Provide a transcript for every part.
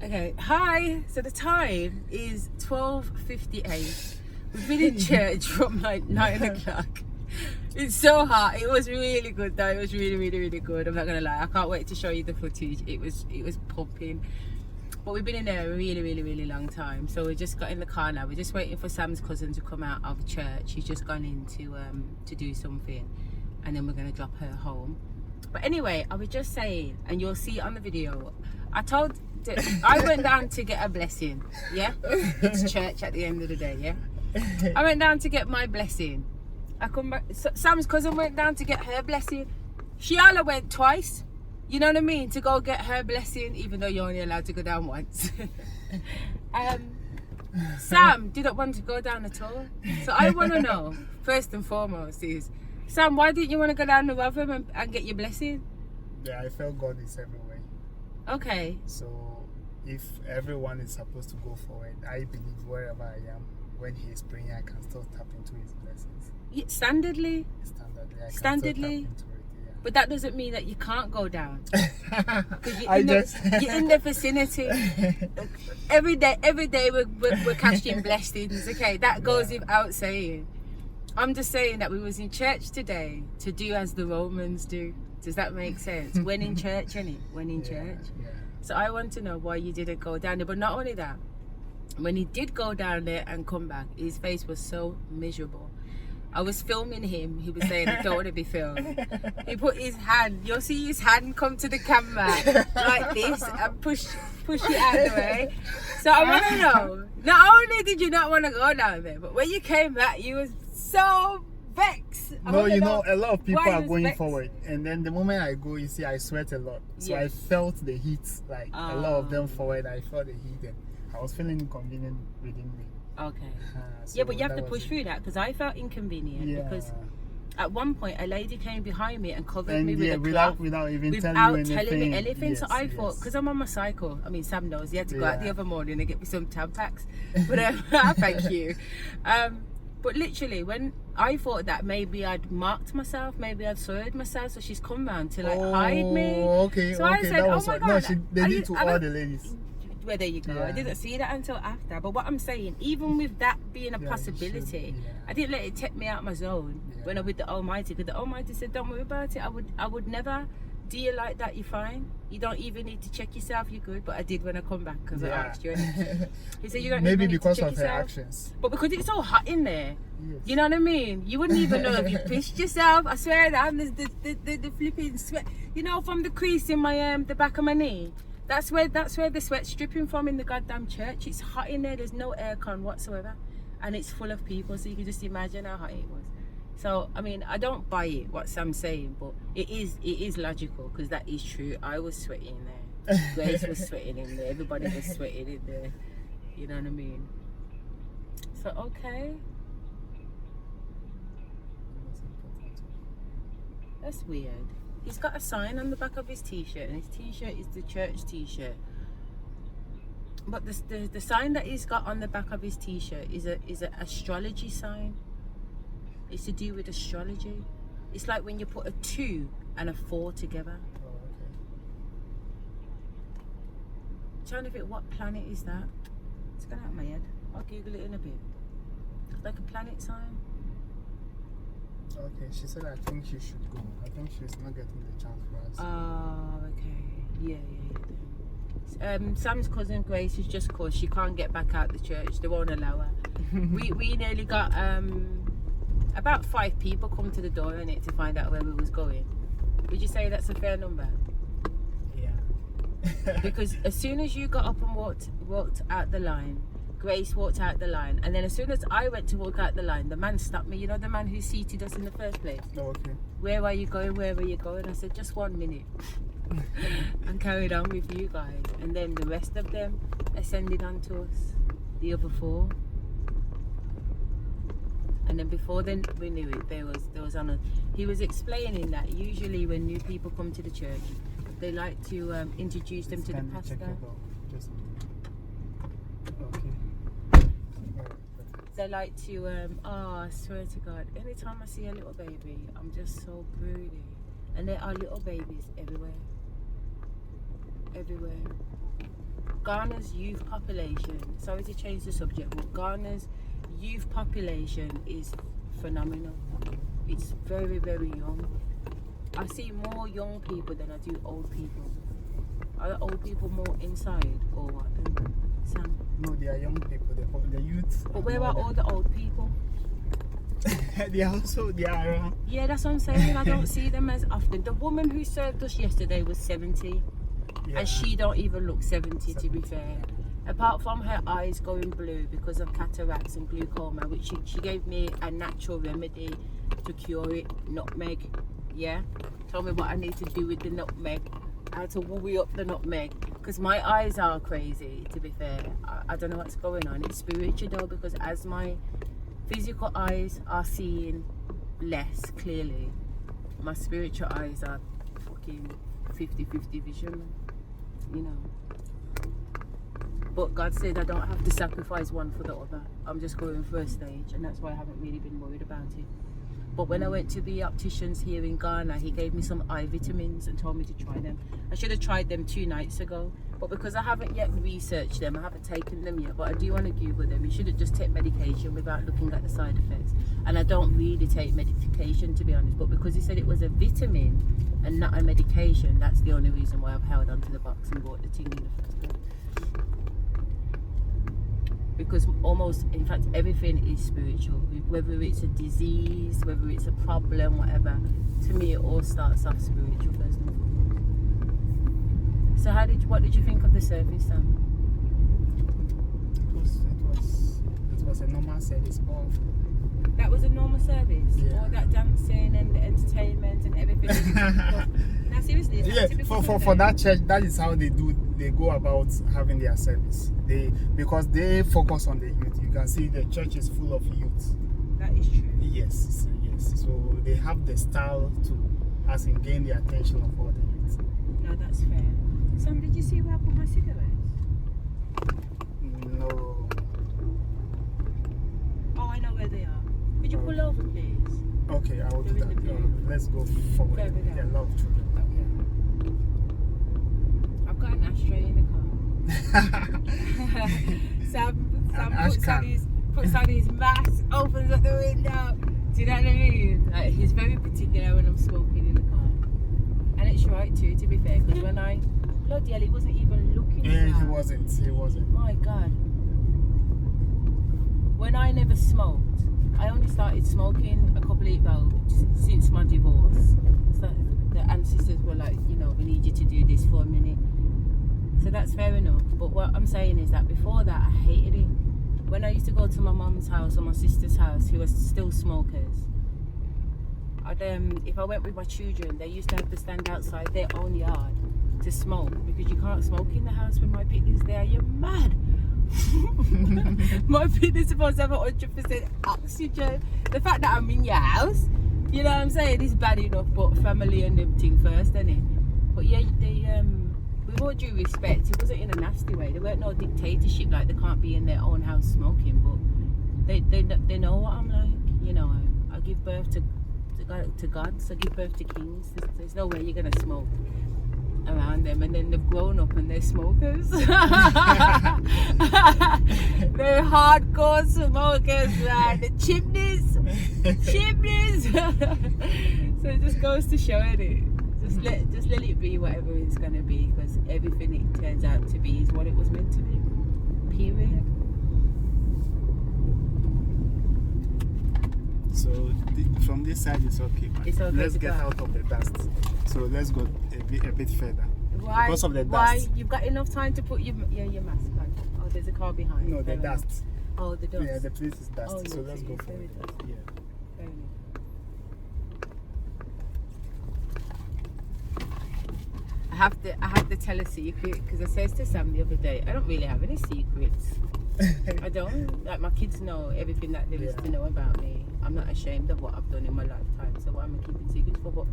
Okay, hi. So the time is 12:58. We've been in church from like 9 o'clock. It's so hot. It was really good though. It was really good. I'm not gonna lie. I can't wait to show you the footage. It was pumping. But we've been in there a really long time. So we just got in the car now. We're just waiting for Sam's cousin to come out of church. He's just gone in to do something, and then we're gonna drop her home. But anyway, I was just saying, and you'll see on the video, I went down to get a blessing, yeah? It's church at the end of the day, yeah? I went down to get my blessing. I come back, Sam's cousin went down to get her blessing. Shiala went twice, you know what I mean? To go get her blessing, even though you're only allowed to go down once. Sam didn't want to go down at all. So I want to know, first and foremost, is, Sam, why didn't you want to go down the river and get your blessing? Yeah, I felt God is everywhere. Okay. So if everyone is supposed to go forward, I believe wherever I am, when he is praying, I can still tap into his blessings. Yeah, standardly? Standardly. I can Standardly? still tap into it, yeah. But that doesn't mean that you can't go down. Because you're in the vicinity. Every day we're catching blessings. Okay, that goes without saying. I'm just saying that we was in church today to do as the Romans do. Does that make sense? When in church, innit? When in church. Yeah. So I want to know why you didn't go down there. But not only that, when he did go down there and come back, his face was so miserable. I was filming him. He was saying, I don't want to be filmed. He put his hand, you'll see his hand come to the camera like this and push it out of the way. So I want to know, not only did you not want to go down there, but when you came back, you was so vexed. No, you know, a lot of people are going vexed. forward. And then the moment I go, you see, I sweat a lot. So Yes. I felt the heat. Like a lot of them forward, I felt the heat. And I was feeling inconvenient within me. Okay. So Yeah, but you have to that push was through that, because I felt inconvenient because at one point a lady came behind me and covered me with a cloth without even without telling me anything. Yes, So I thought, because I'm on my cycle, I mean, Sam knows, he had to go out the other morning and get me some Tampax. But thank you. But literally, when I thought that maybe I'd marked myself, maybe I'd soiled myself, so she's come round to like hide me. Okay, So okay, I said, that oh was my what. God. No, they need to all the ladies. Well, there you go. Yeah. I didn't see that until after. But what I'm saying, even with that being a possibility, I didn't let it take me out my zone when I'm with the Almighty. Because the Almighty said, don't worry about it. I would never do you like that, you're fine. You don't even need to check yourself, you're good. But I did when I come back, because I asked you. He said, you don't maybe even need because to check of her yourself. actions. But because it's so hot in there. Yes. You know what I mean? You wouldn't even know if you pissed yourself. I swear that the flipping sweat. You know, from the crease in my the back of my knee. That's where the sweat's dripping from in the goddamn church. It's hot in there. There's no aircon whatsoever, and it's full of people. So you can just imagine how hot it was. So I mean, I don't buy it what Sam's saying, but it is logical, because that is true. I was sweating in there. Grace was sweating in there. Everybody was sweating in there. You know what I mean? So okay. That's weird. He's got a sign on the back of his t-shirt, and his t-shirt is the church t-shirt. But the sign that he's got on the back of his t-shirt is an astrology sign. It's to do with astrology. It's like when you put a 2 and a 4 together. Oh, okay. I'm trying to think, what planet is that? It's gone out of my head. I'll Google it in a bit. Like a planet sign. Okay, she said I think she should go. I think she's not getting the chance for us. Oh, okay. Yeah. Sam's cousin Grace is just cause she can't get back out the church. They won't allow her. we nearly got about 5 people come to the door in it to find out where we was going. Would you say that's a fair number? Yeah. Because as soon as you got up and walked out the line, Grace walked out the line, and then as soon as I went to walk out the line, the man stopped me. You know, the man who seated us in the first place. Oh, okay. Where are you going? Where are you going? I said, just 1 minute. And carried on with you guys. And then the rest of them ascended onto us, the other 4. And then before then we knew it, there was on a. He was explaining that usually when new people come to the church, they like to introduce them to the pastor. Okay. They like to, I swear to God, anytime I see a little baby, I'm just so broody. And there are little babies everywhere. Ghana's youth population, sorry to change the subject, but Ghana's youth population is phenomenal. It's very, very young. I see more young people than I do old people. Are the old people more inside or what? Sam? No, they are young people, the youth. But where are all the old people? they are around. Yeah, that's what I'm saying. I don't see them as often. The woman who served us yesterday was 70. Yeah. And she don't even look 70 to be fair. Apart from her eyes going blue because of cataracts and glaucoma, which she gave me a natural remedy to cure it, nutmeg. Yeah, told me what I need to do with the nutmeg, how to wooey up the nutmeg, because my eyes are crazy to be fair. I don't know what's going on. It's spiritual though, because as my physical eyes are seeing less clearly, my spiritual eyes are fucking 50-50 vision, you know. But God said I don't have to sacrifice one for the other. I'm just going for a stage, and that's why I haven't really been worried about it. But when I went to the opticians here in Ghana, he gave me some eye vitamins and told me to try them. I should have tried them 2 nights ago, but because I haven't yet researched them, I haven't taken them yet, but I do want to Google them. You should have just taken medication without looking at the side effects. And I don't really take medication, to be honest, but because he said it was a vitamin and not a medication, that's the only reason why I've held onto the box and bought the thing in the first place. Because almost, in fact, everything is spiritual. Whether it's a disease, whether it's a problem, whatever, to me it all starts off spiritual first and foremost. So what did you think of the service, Sam? It was a normal service. That was a normal service? Yeah. All that dancing and the entertainment and everything? Now seriously, it's Yeah, typical for that church, that is how they go about having their service. Because they focus on the youth. You can see the church is full of youth. That is true. Yes. So they have the style to gain the attention of all the youth. No, that's fair. Sam, did you see where I put my cigarettes? No. Oh, I know where they are. Could you pull over, please? Okay, I will do They're in the that. blue. Let's go forward. Further down. There are a lot of children. I've got an ashtray in the car. Sam puts on his mask, opens up the window. Do you know what I mean? Like, he's very particular when I'm smoking in the car. And it's right too, to be fair, because when bloody hell, he wasn't even looking. Yeah, now. he wasn't. My God. When I never smoked, I only started smoking a couple of since my divorce. So the ancestors were like, you know, we need you to do this for a minute. So that's fair enough. But what I'm saying is that before that, I hated it. When I used to go to my mum's house or my sister's house, who were still smokers, if I went with my children, they used to have to stand outside their own yard to smoke, because you can't smoke in the house when my pig is there. You're mad. My pig is supposed to have 100% oxygen. The fact that I'm in your house, you know what I'm saying, is bad enough, but family and them thing first, isn't it? But yeah, with all due respect, it wasn't in a nasty way. There weren't no dictatorship, like they can't be in their own house smoking, but they know what I'm like, you know. I give birth to gods, I give birth to kings. There's no way you're gonna smoke around them, and then they've grown up and they're smokers. They're hardcore smokers, man. The chimneys. So it just goes to show it. Just let it be whatever it's gonna be, because everything it turns out to be is what it was meant to be. Period. So from this side it's okay, man. It's okay. Let's get out of the dust. So let's go a bit further. Why? Because of the dust. Why? You've got enough time to put your mask on. Oh, there's a car behind. No, the dust. Oh, the dust. Yeah, the place is dusty. Oh, so yes, let's it go is very forward. dusty. Yeah. Fair enough. I have to tell a secret, because I said to Sam the other day, I don't really have any secrets. I don't. Like, my kids know everything that there is to know about me. I'm not ashamed of what I've done in my lifetime, so why am I keeping secrets for? But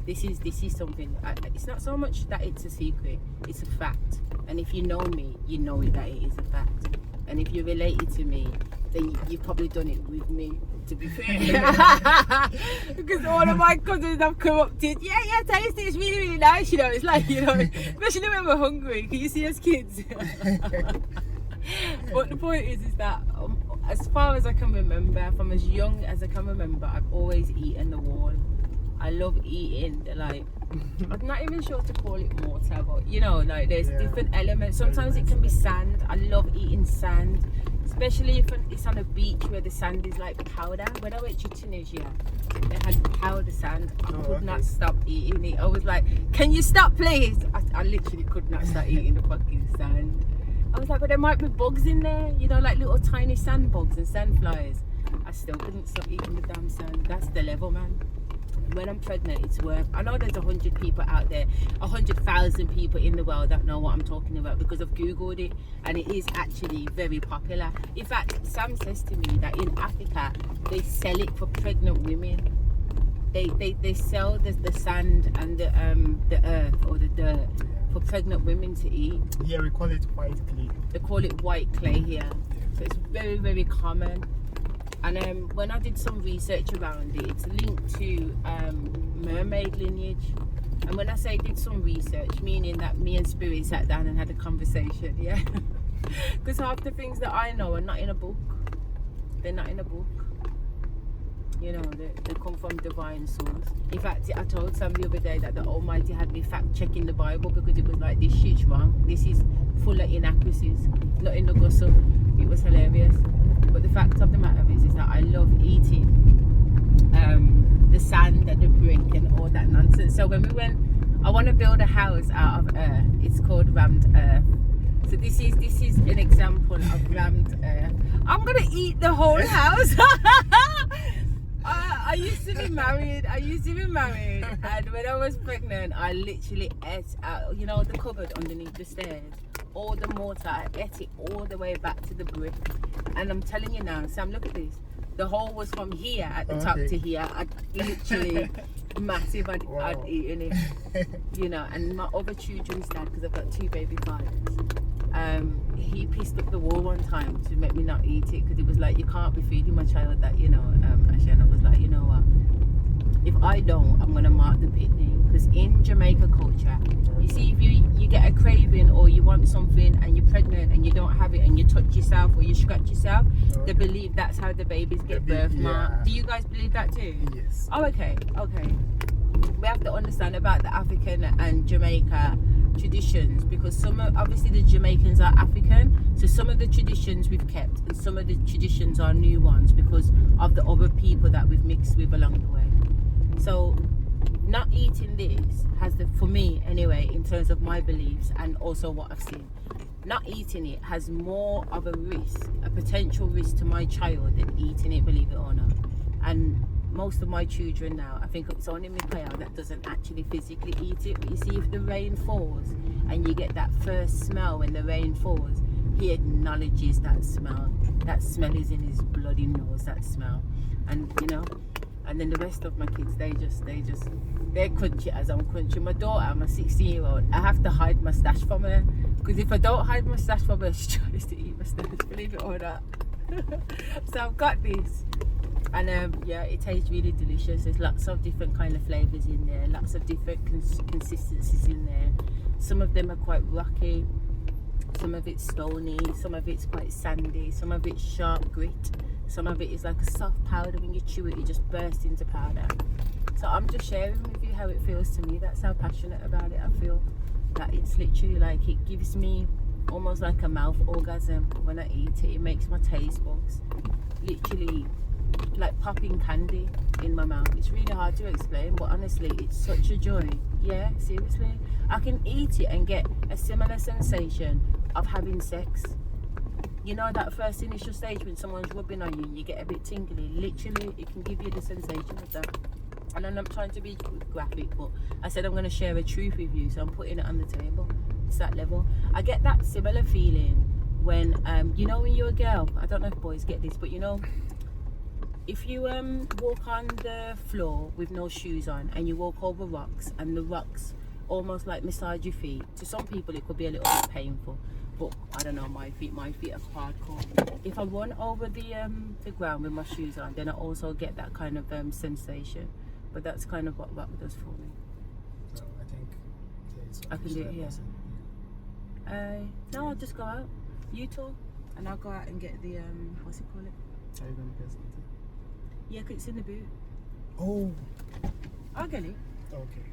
this is something, it's not so much that it's a secret, it's a fact. And if you know me, you know that it is a fact. And if you're related to me, then you've probably done it with me, to be fair. Because all of my cousins have come up to, yeah, taste it, it's really, really nice, you know. It's like, you know, especially when we're hungry. Can you see us kids? But the point is that as far as I can remember, from as young as I can remember, I've always eaten the wall. I love eating the, like, I'm not even sure to call it mortar, but you know, like there's different elements. Sometimes it can be sand. I love eating sand, especially if it's on a beach where the sand is like powder. When I went to Tunisia, they had powder sand. I could not stop eating it. I was like, can you stop please? I literally could not stop eating the fucking sand. I was like, but there might be bugs in there, you know, like little tiny sand bugs and sand flies. I still couldn't stop eating the damn sand. That's the level, man. When I'm pregnant, it's worth. I know there's 100 people out there, 100,000 people in the world that know what I'm talking about because I've googled it, and it is actually very popular. In fact, Sam says to me that in Africa they sell it for pregnant women. They sell the sand and the earth or the dirt for pregnant women to eat. Yeah, we call it white clay. They call it white clay here, so it's very, very common. And when I did some research around it, it's linked to mermaid lineage. And when I say did some research, meaning that me and Spirit sat down and had a conversation, yeah. Because half the things that I know are not in a book. They're not in a book. You know, they come from divine source. In fact, I told Sam the other day that the Almighty had me fact checking the Bible because it was like, this shit's wrong. This is full of inaccuracies. Not in the gossip. It was hilarious. But the fact of the matter is that I love eating the sand and the brick and all that nonsense. So when we went, I want to build a house out of earth. It's called rammed earth. So this is an example of rammed earth. I'm gonna eat the whole house. I used to be married. And when I was pregnant, I literally ate out, you know, the cupboard underneath the stairs. All the mortar, I ate it all the way back to the brick. And I'm telling you now, Sam, look at this. The hole was from here at the top to here. I literally massive. I'd eaten it, you know. And my other children's dad, because I've got 2 baby fathers, he pissed up the wall one time to make me not eat it because it was like, you can't be feeding my child that, you know. Asherah, and I was like, you know what? If I don't, I'm gonna mark the picnic. Because in Jamaica culture, you see, if you get a craving or you want something and you're pregnant and you don't have it and you touch yourself or you scratch yourself, they believe that's how the babies get birthmarked. Do you guys believe that too? Yes. Oh, okay. We have to understand about the African and Jamaica traditions, because obviously the Jamaicans are African, so some of the traditions we've kept and some of the traditions are new ones because of the other people that we've mixed with along the way. So not eating this has for me anyway, in terms of my beliefs and also what I've seen, not eating it has more of a risk, a potential risk to my child than eating it, believe it or not. And most of my children now, I think it's only Mikael that doesn't actually physically eat it. But you see, if the rain falls and you get that first smell when the rain falls, he acknowledges that smell. That smell is in his bloody nose, that smell. And you know, and then the rest of my kids, they're crunchy as I'm crunchy. My daughter, my 16-year-old, I have to hide my stash from her, because if I don't hide my stash from her, she tries to eat my stash, believe it or not. So I've got this, and yeah, it tastes really delicious. There's lots of different kind of flavors in there, lots of different consistencies in there. Some of them are quite rocky, some of it's stony, some of it's quite sandy, some of it's sharp grit. Some of it is like a soft powder. When you chew it, it just bursts into powder. So I'm just sharing with you how it feels to me. That's how passionate about it I feel. That it's literally like, it gives me almost like a mouth orgasm when I eat it. It makes my taste buds literally like popping candy in my mouth. It's really hard to explain, but honestly, it's such a joy. Yeah, seriously. I can eat it and get a similar sensation of having sex. You know that first initial stage when someone's rubbing on you and you get a bit tingly? Literally, it can give you the sensation of that. And I'm not trying to be graphic, but I said I'm going to share a truth with you, so I'm putting it on the table. It's that level. I get that similar feeling when, you know, when you're a girl, I don't know if boys get this, but you know, if you walk on the floor with no shoes on and you walk over rocks and the rocks almost like massage your feet, to some people it could be a little bit painful. But I don't know, my feet are hardcore. If I run over the ground with my shoes on, then I also get that kind of sensation. But that's kind of what rock does for me. So I think I can do it here. No, I'll just go out. You talk, and I'll go out and get the what's it called? Are you gonna get something? Yeah, 'cause it's in the boot. Oh, I'll get it. okay.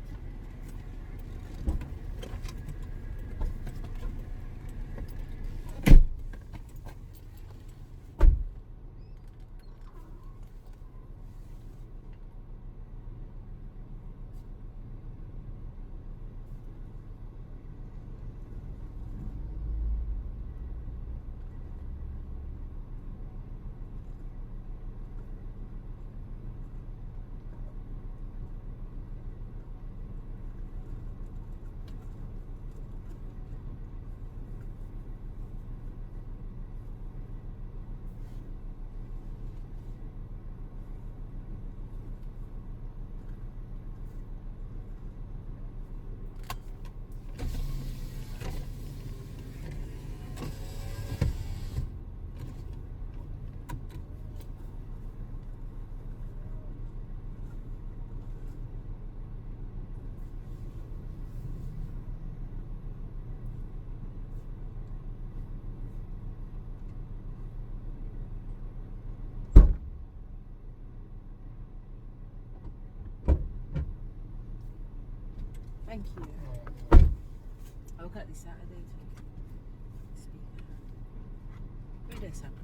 Thank you. I'll get this Saturday too. Speaker. Where did I